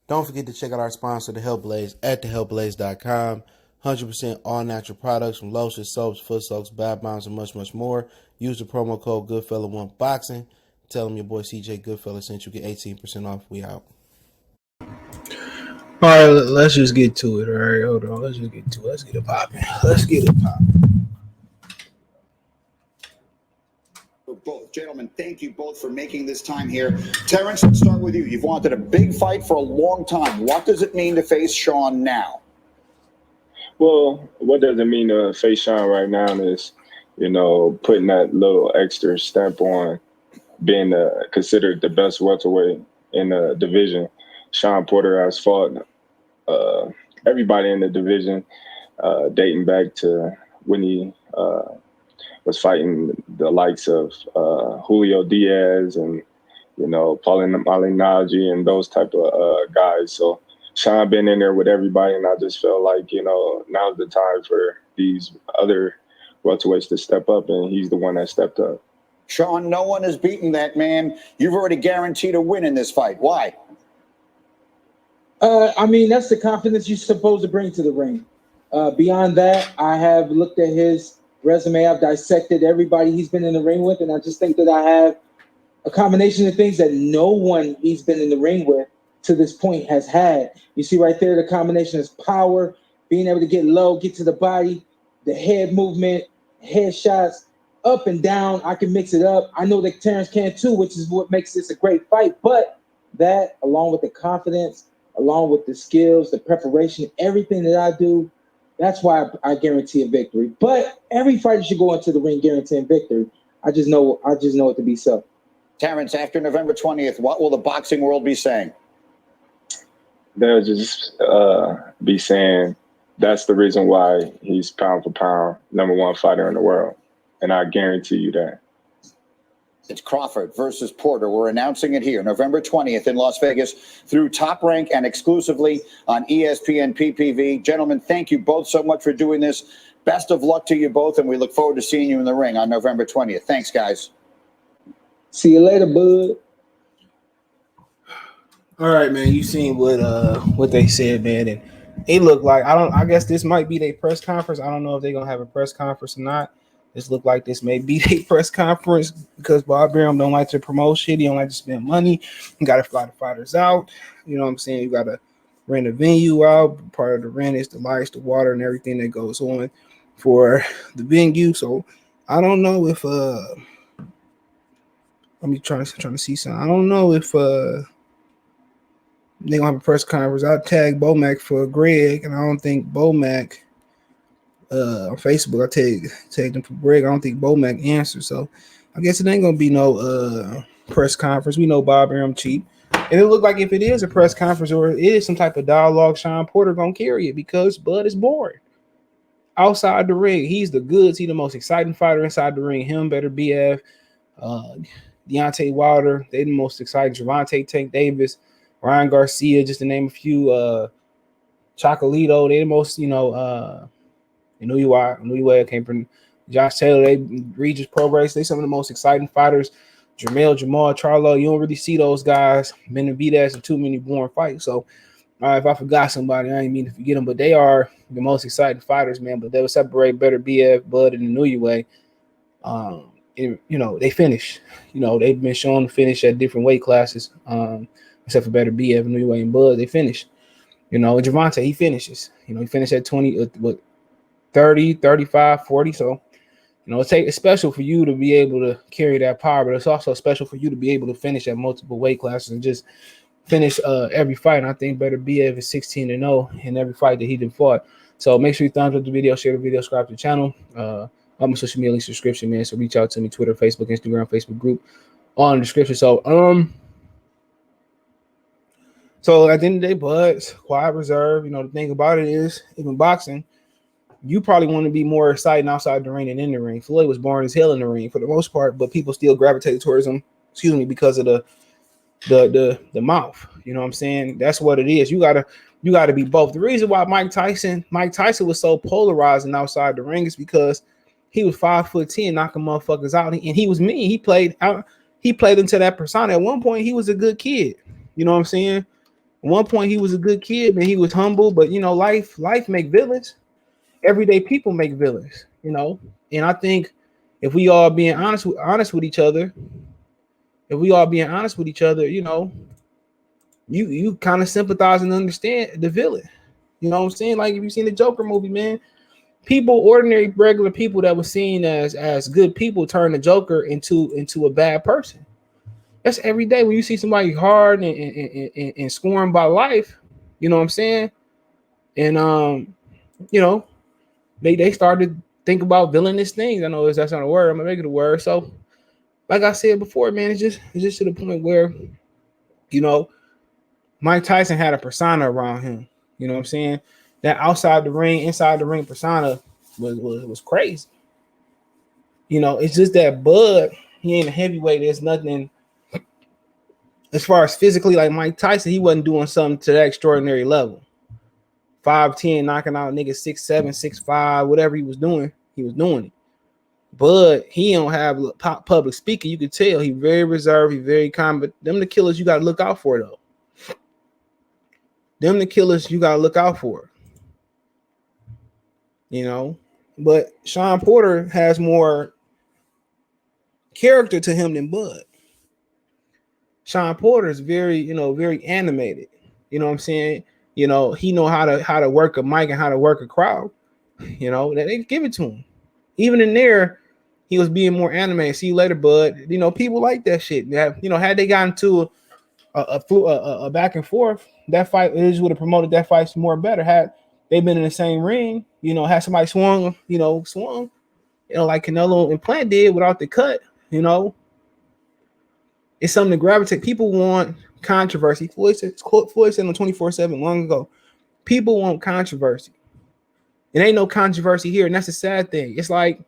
Don't forget to check out our sponsor, The Health Blaze, at thehealthblaze.com. 100% all natural products from lotions, soaps, foot soaks, bath bombs, and much, much more. Use the promo code Goodfella1Boxing. Tell them your boy CJ Goodfella sent you. Get 18% off. We out. All right, let's just get to it. All right, hold on. Let's just get to it. Let's get it popping. Both gentlemen, thank you both for making this time here. Terence, let's start with you. You've wanted a big fight for a long time. What does it mean to face Shawn now? Well, what does it mean to face Shawn right now is, putting that little extra stamp on being considered the best welterweight in the division. Shawn Porter has fought everybody in the division, dating back to when he was fighting the likes of Julio Diaz and, Pauline Malignaggi and those type of guys. So Shawn been in there with everybody, and I just felt like, now's the time for these other welterweights to step up, and he's the one that stepped up. Shawn, no one has beaten that man. You've already guaranteed a win in this fight. Why? That's the confidence you're supposed to bring to the ring. Beyond that, I have looked at his resume. I've dissected everybody he's been in the ring with, and I just think that I have a combination of things that no one he's been in the ring with to this point has had. You see right there, the combination is power, being able to get low, get to the body, the head movement, head shots, up and down. I can mix it up. I know that Terence can too, which is what makes this a great fight. But that, along with the confidence, along with the skills, the preparation, everything that I do, that's why I guarantee a victory. But every fighter should go into the ring guaranteeing victory. I just know it to be so. Terence, after November 20th, what will the boxing world be saying? They'll just be saying that's the reason why he's pound for pound #1 fighter in the world. And I guarantee you that. It's Crawford versus Porter. We're announcing it here, November 20th in Las Vegas through Top Rank and exclusively on ESPN PPV. Gentlemen, thank you both so much for doing this. Best of luck to you both, and we look forward to seeing you in the ring on November 20th. Thanks, guys. See you later, bud. All right, man. You seen what they said, man, and it looked like I guess this might be their press conference. I don't know if they're gonna have a press conference or not. This looked like this may be their press conference because Bob Arum don't like to promote shit. He don't like to spend money. You gotta fly the fighters out. You know what I'm saying? You gotta rent a venue out. Part of the rent is the lights, the water, and everything that goes on for the venue. So I don't know if I'm trying to see something. I don't know if they're gonna have a press conference. I tagged Bomac for Greg, and I don't think Bomac on Facebook. I tagged him for Greg. I don't think Bomac answered. So I guess it ain't gonna be no press conference. We know Bob Arum cheap. And it looked like if it is a press conference or it is some type of dialogue, Shawn Porter gonna carry it because Bud is bored. Outside the ring, he's the goods. He's the most exciting fighter inside the ring. Him, Better BF, Deontay Wilder. They the most exciting. Gervonta Tank Davis, Ryan Garcia, just to name a few. Chocolito, they the most, Nuyuwa came from Josh Taylor. They Regis Pro Race. They some of the most exciting fighters. Jamal, Charlo. You don't really see those guys. Benavidez and too many boring fights. So, if I forgot somebody, I didn't mean to forget them. But they are the most exciting fighters, man. But they will separate Better BF, Bud, and the Nuyuwa. They finish. They've been shown to finish at different weight classes. Except for Better BF, Nuyuwa, and Bud, they finish. Gervonta, he finishes. He finished at 20, 30, 35, 40. So, it's special for you to be able to carry that power, but it's also special for you to be able to finish at multiple weight classes and just finish every fight. And I think Better BF is 16-0 in every fight that he done fought. So make sure you thumbs up the video, share the video, subscribe to the channel. I'm a social media link subscription, man. So reach out to me, Twitter, Facebook, Instagram, Facebook group on the description. So at the end of the day, Bud's quiet reserve. The thing about it is, even boxing, you probably want to be more exciting outside the ring than in the ring. Floyd was boring as hell in the ring for the most part, but people still gravitated towards him, because of the mouth. You know what I'm saying? That's what it is. You gotta be both. The reason why Mike Tyson was so polarizing outside the ring is because he was 5'10", knocking motherfuckers out, and he was mean. He played into that persona. At one point, he was a good kid. You know what I'm saying? At one point, he was a good kid, and he was humble. But life make villains. Everyday people make villains. And I think if we all being honest with each other, you kind of sympathize and understand the villain. You know what I'm saying? Like if you seen the Joker movie, man, ordinary regular people that were seen as good people turn the Joker into a bad person. That's every day when you see somebody hard and scorned by life. You know what I'm saying? And they started to think about villainous things. I know that's not a word. I'm gonna make it a word. So, like I said before, man, it's just to the point where, Mike Tyson had a persona around him. You know what I'm saying? That outside the ring, inside the ring persona was crazy. It's just that Bud, he ain't a heavyweight. There's nothing as far as physically like Mike Tyson. He wasn't doing something to that extraordinary level. 5'10", knocking out niggas 6'7", 6'5", whatever he was doing it. But he don't have public speaking. You could tell he very reserved, he very calm. But them the killers you got to look out for, though. But Shawn Porter has more character to him than Bud. Shawn Porter is very, very animated. You know what I'm saying? He know how to work a mic and how to work a crowd. That they give it to him. Even in there, he was being more animated. See you later, Bud. People like that shit. Had they gotten to a back and forth, that fight would have promoted that fight more better. Had they been in the same ring, had somebody swung, like Canelo and Plant did without the cut, it's something to gravitate. People want controversy. Floyd said on 24/7 long ago, people want controversy. It ain't no controversy here, and that's a sad thing. It's like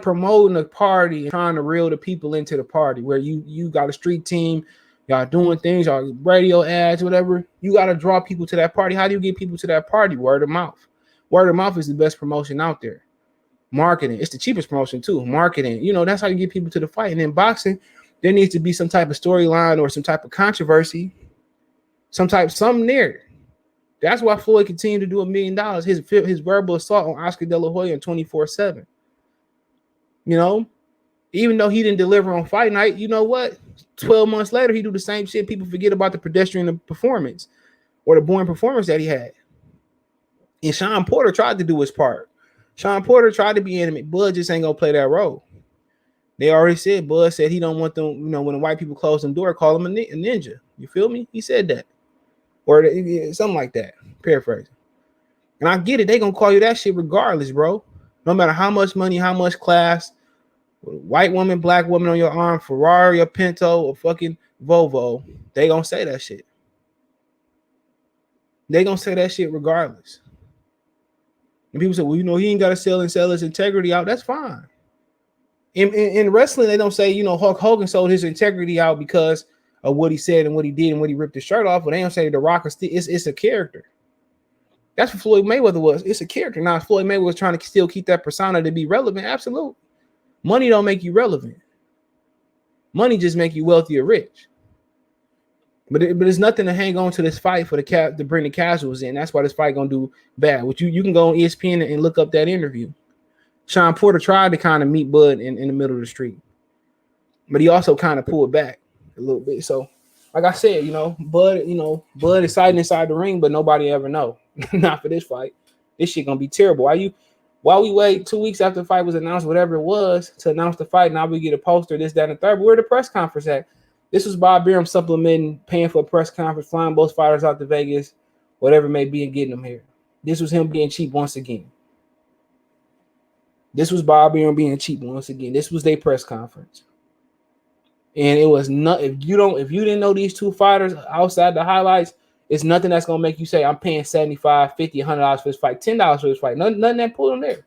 promoting a party and trying to reel the people into the party where you got a street team, y'all doing things, y'all radio ads, whatever. You got to draw people to that party. How do you get people to that party? Word of mouth. Word of mouth is the best promotion out there. Marketing, it's the cheapest promotion too. Marketing, that's how you get people to the fight. And in boxing, there needs to be some type of storyline or some type of controversy, something there. That's why Floyd continued to do $1 million. His verbal assault on Oscar De La Hoya on 24/7. Even though he didn't deliver on fight night, you know what? 12 months later, he do the same shit. People forget about the pedestrian performance or the boring performance that he had. And Shawn Porter tried to do his part. Shawn Porter tried to be intimate. Bud just ain't gonna play that role. They already said, Bud said he don't want them, when the white people close the door, call him a ninja. You feel me? He said that. Or something like that. Paraphrasing. And I get it. They gonna call you that shit regardless, bro. No matter how much money, how much class, white woman, black woman on your arm, Ferrari, or Pinto, or fucking Volvo, they gonna say that shit. They gonna say that shit regardless. And people say, well, he ain't got to sell his integrity out. That's fine. In wrestling, they don't say, Hulk Hogan sold his integrity out because of what he said and what he did and what he ripped his shirt off. But they don't say The Rock it's a character. That's what Floyd Mayweather was. It's a character. Now, if Floyd Mayweather was trying to still keep that persona to be relevant, absolutely. Money don't make you relevant. Money just make you wealthy or rich. But it's nothing to hang on to this fight for to bring the casuals in. That's why this fight gonna do bad. Which you can go on ESPN and look up that interview. Shawn Porter tried to kind of meet Bud in the middle of the street, but he also kind of pulled back a little bit. So, like I said, Bud is fighting inside the ring, but nobody ever know. Not for this fight. This shit gonna be terrible. While we wait 2 weeks after the fight was announced, whatever it was, to announce the fight, now we get a poster, this, that, and the third. But where the press conference at? This was Bob Arum supplementing, paying for a press conference, flying both fighters out to Vegas, whatever it may be, and getting them here. This was him being cheap once again. This was Bob Arum being cheap once again. This was their press conference. And it was not, if you didn't know these two fighters outside the highlights, it's nothing that's gonna make you say, I'm paying $75, $50, $100 for this fight, $10 for this fight. Nothing that pulled them there.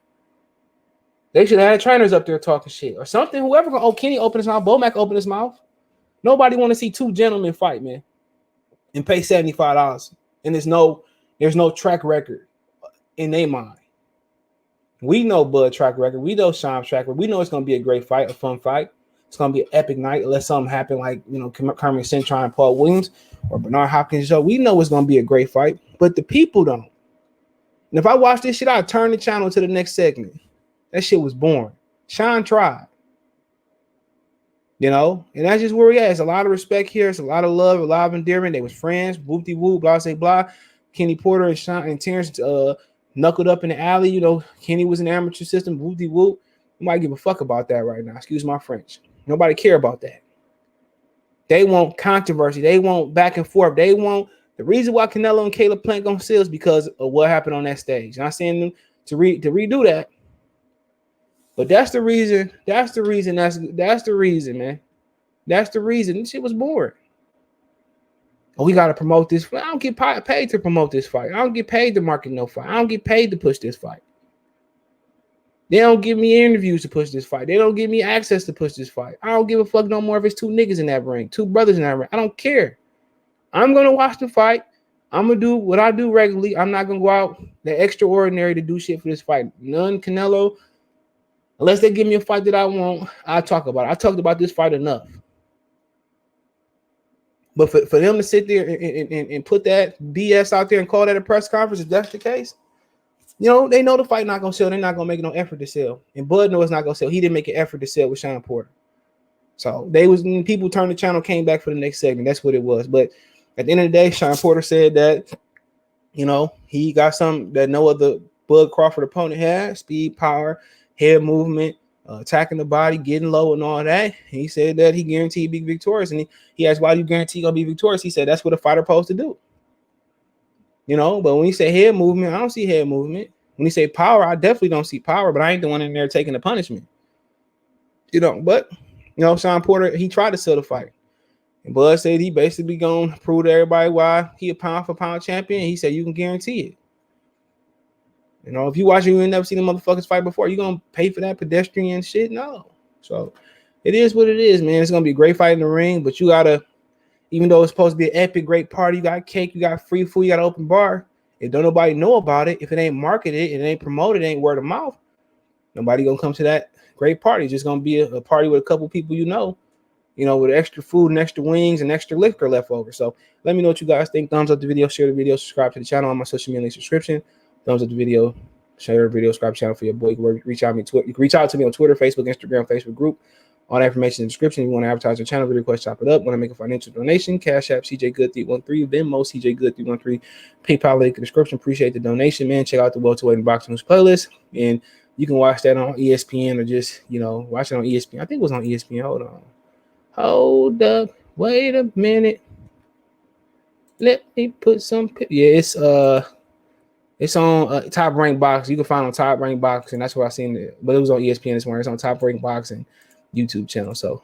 They should have had trainers up there talking shit or something. Whoever Kenny open his mouth, Bomac open his mouth. Nobody want to see two gentlemen fight, man, and pay $75. And there's no track record in their mind. We know Bud track record. We know Shawn's track record. We know it's gonna be a great fight, a fun fight. it's gonna be an epic night unless something happen like Kermit Cintron and Paul Williams or Bernard Hopkins. So we know it's gonna be a great fight, but the people don't. And if I watch this shit, I'll turn the channel to the next segment. That shit was boring. Shawn tried. And that's just where we at. It's a lot of respect here. It's a lot of love, a lot of endearment. They was friends, whoop-de-whoop, blah, say blah. Kenny Porter and Shawn and Terence knuckled up in the alley. Kenny was in the amateur system, whoop-de-whoop. Nobody give a fuck about that right now. Excuse my French. Nobody care about that. They want controversy. They want back and forth. They want the reason why Canelo and Caleb Plant gonna sell is because of what happened on that stage. Not saying them to redo that, but that's the reason. That's the reason, man. That's the reason. This shit was boring. Oh, we gotta promote this. I don't get paid to promote this fight. I don't get paid to market no fight. I don't get paid to push this fight. They don't give me interviews to push this fight. They don't give me access to push this fight. I don't give a fuck no more if it's two niggas in that ring, two brothers in that ring. I don't care. I'm going to watch the fight. I'm going to do what I do regularly. I'm not going to go out the extraordinary to do shit for this fight. None Canelo, unless they give me a fight that I want, I'll talk about it. I talked about this fight enough. But for them to sit there and put that BS out there and call that a press conference, if that's the case, they know the fight not going to sell. They're not going to make no effort to sell. And Bud knows it's not going to sell. He didn't make an effort to sell with Shawn Porter. So people turned the channel, came back for the next segment. That's what it was. But at the end of the day, Shawn Porter said that, he got something that no other Bud Crawford opponent had: speed, power, head movement, attacking the body, getting low, and all that. And he said that he guaranteed he'd be victorious. And he asked, why do you guarantee you're going to be victorious? He said, that's what a fighter supposed to do. But when you say head movement, I don't see head movement. When you say power, I definitely don't see power, but I ain't the one in there taking the punishment. But, Shawn Porter, he tried to sell the fight. And Bud said he basically going to prove to everybody why he a pound-for-pound champion. He said you can guarantee it. If you watch it, you ain't never seen the motherfuckers fight before. You going to pay for that pedestrian shit? No. So it is what it is, man. It's going to be a great fight in the ring, but you got to, even though it's supposed to be an epic, great party, you got cake, you got free food, you got an open bar. If don't nobody know about it, if it ain't marketed, it ain't promoted, it ain't word of mouth, nobody going to come to that great party. It's just going to be a party with a couple people with extra food and extra wings and extra liquor left over. So let me know what you guys think. Thumbs up the video, share the video, subscribe to the channel on my social media link subscription. Thumbs up the video, share the video, subscribe to the channel for your boy. You can reach out to me on Twitter, Facebook, Instagram, Facebook group. All that information in the description. If you want to advertise your channel, video request, chop it up. Want to make a financial donation? Cash App, CJ Good313, Venmo, CJ Good313, PayPal link in the description. Appreciate the donation, man. Check out the Welterweight and Boxing News playlist. And you can watch that on ESPN or just, watch it on ESPN. I think it was on ESPN. Hold up. Wait a minute. Let me put some. Yeah, it's on Top Rank Box. You can find it on Top Rank Box, and that's where I seen it. But it was on ESPN this morning. It's on Top Rank Box and YouTube channel. So